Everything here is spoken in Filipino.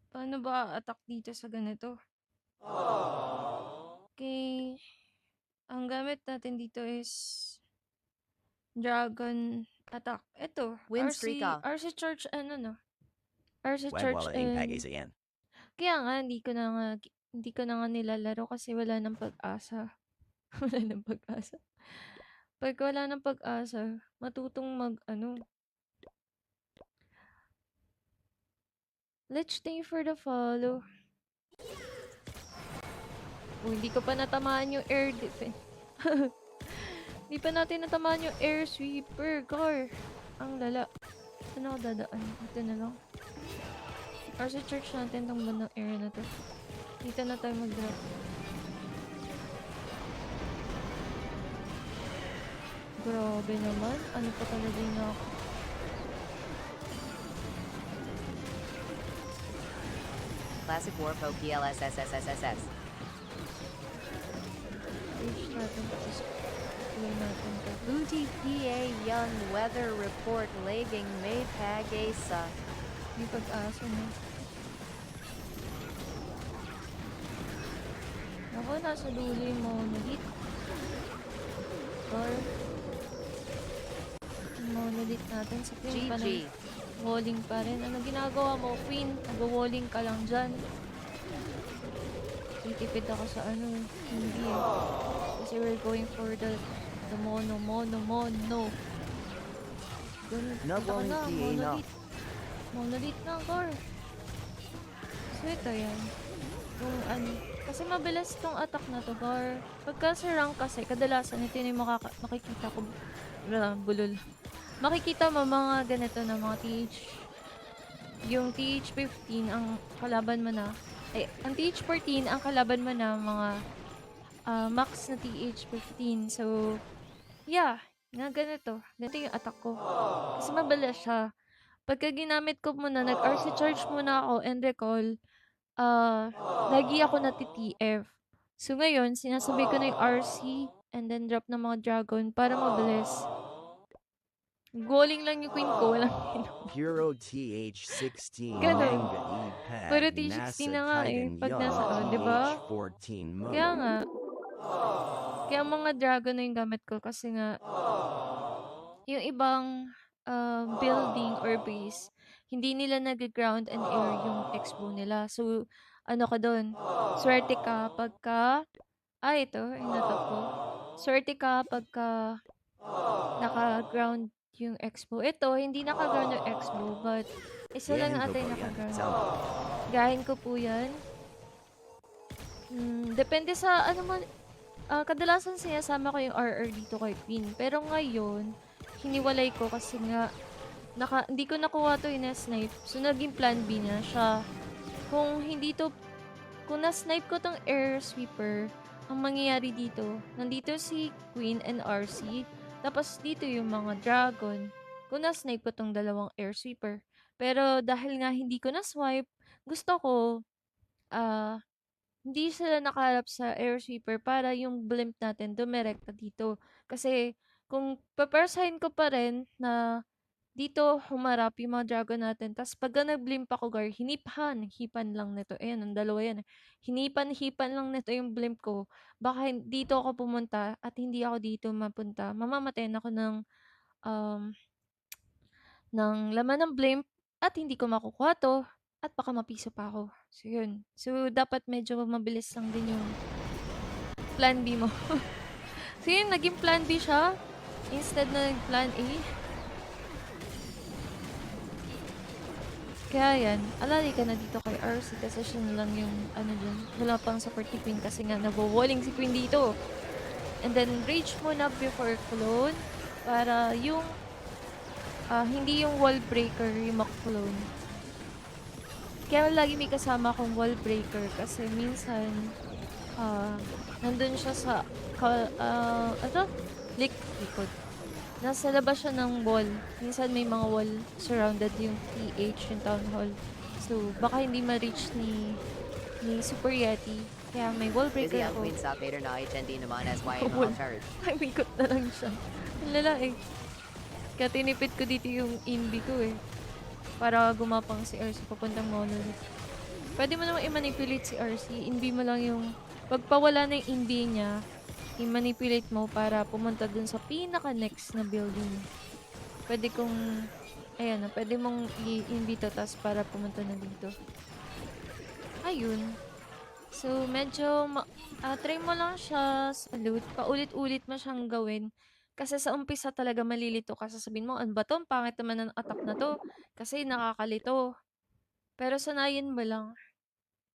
Paano ba attack dito sa ganito? Okay. Ang gamit natin dito is Dragon Attack. Ito, Win streak off. RC Church, ano no? RC Web Church walleting and... PAGACN. Kaya nga, hindi ko na nga nilalaro kasi wala ng pag-asa. Wala ng pag-asa. Pag wala ng pag-asa, matutong Let's thank for the follow. Hindi ko pa natamaan yung air defense. Hindi pa natin natamaan yung air sweeper, car. Ang lala. Saan ako dadaan? Dito na lang. Or sa church natin tong bandang area na to. Dito na tayo mag-drop. Grabe naman. Ano pa talaga yung ako? Classic Warpo PLSSSSSS. Push natin. Tapos play natin to. Booty PA Young Weather Report Lagging May Pag-asa. May pag-asa na. Ako, nasa dulo yung monolith. Or yung monolith natin sa Queen pa GG. walling pa rin. Ano ginagawa mo, Queen? Nag-walling ka lang dyan. Titipid ako sa ano, hindi eh. Kasi we're going for the mono. Ganun, Not punta ka walling na, PA, no. monolith. Monolith na, car. So ito yan. Yung ano, kasi mabilis tong attack na to, car. Pagka sa rank kasi, kadalasan ito yung makikita ko. Bulol. Makikita mo mga ganito na mga TH. Yung TH15 ang kalaban mo na. Ang TH14 ang kalaban mo na mga max na TH15. So, yeah. Nga ganito. Ganito yung attack ko. Kasi mabilis siya. Pagka ginamit ko muna, nag-RC charge muna ako and recall, lagi ako na TTF. So ngayon, sinasabay ko na yung RC and then drop ng mga dragon para mabilis. Goaling lang yung queen ko, walang Puro TH16 Ganun. Manga E-Pag Pero NASA TH16 na nga eh, Titan pag nasa, Young di ba? TH14 Mode. Kaya nga, kaya mga dragon na yung gamit ko kasi nga, yung ibang building or base, hindi nila nag-ground and air yung expo nila. So, ano ka doon? Swerte ka pagka, ito, inatap ko. Swerte ka pagka naka-ground yung expo. Ito, hindi naka-ground yung expo, but isa lang Gayahin ko ata yung po yan. naka-ground. Sound. Gahin ko po yan. Depende sa ano man. Kadalasan sinasama ko yung RR dito kay Queen. Pero ngayon, hiniwalay ko kasi nga hindi ko nakuha to yung na-snipe. So, naging plan B na siya. Kung hindi to, kung na-snipe ko tong air sweeper, ang mangyayari dito, nandito si Queen and RC, tapos dito yung mga dragon. Kung na-snipe ko tong dalawang air sweeper. Pero dahil nga hindi ko na-swipe, gusto ko, hindi sila nakaharap sa air sweeper para yung blimp natin dumirekta dito. Kasi kung papersahin ko pa rin na dito humarap yung mga dragon natin, tas pag nag-blimp ako, gar, hipan lang nito. Ayan, ang dalawa yan. Hipan lang nito yung blimp ko. Baka dito ako pumunta at hindi ako dito mapunta. Mamamatayin ako um, ng laman ng blimp at hindi ko makukuha to at baka mapiso pa ako. So, yun. So, dapat medyo mabilis lang din yung plan B mo. So, yun, naging plan B siya instead na plan A. Kaya yan, alali ka na dito kay RC kasi siya na lang yung ano dyan. Wala pang support ni Queen kasi nga nagwo-walling si Queen dito. And then, rage muna before clone para yung hindi yung wall breaker yung makulone. Kaya lagi may kasama akong wall breaker kasi minsan nandun siya sa likod. Nasa labas siya ng wall. Minsan may mga wall surrounded yung TH, yung town hall. So, baka hindi ma-reach ni Super Yeti. Kaya may wall Busy breaker ang ako. Queen sa Vader na HND naman as YM Wall. charge. Ay, mikot na lang siya. Ang lala eh. Kaya tinipid ko dito yung inbi ko eh. Para gumapang si Erso papuntang monolith. Pwede mo namang i-manipulate si RC. Inbi mo lang yung pagpawala na yung inbi niya, i-manipulate mo para pumunta dun sa pinaka-next na building. Pwede kong, ayan na, pwede mong i-inbi to tas para pumunta na dito. Ayun. So, medyo, try mo lang siya sa loot. Paulit-ulit mo siyang gawin. Kasi sa umpisa talaga malilito ka. Sasabihin mo, ano ba to? Ang pangit naman ng attack na to. Kasi nakakalito. Pero sanayin mo lang.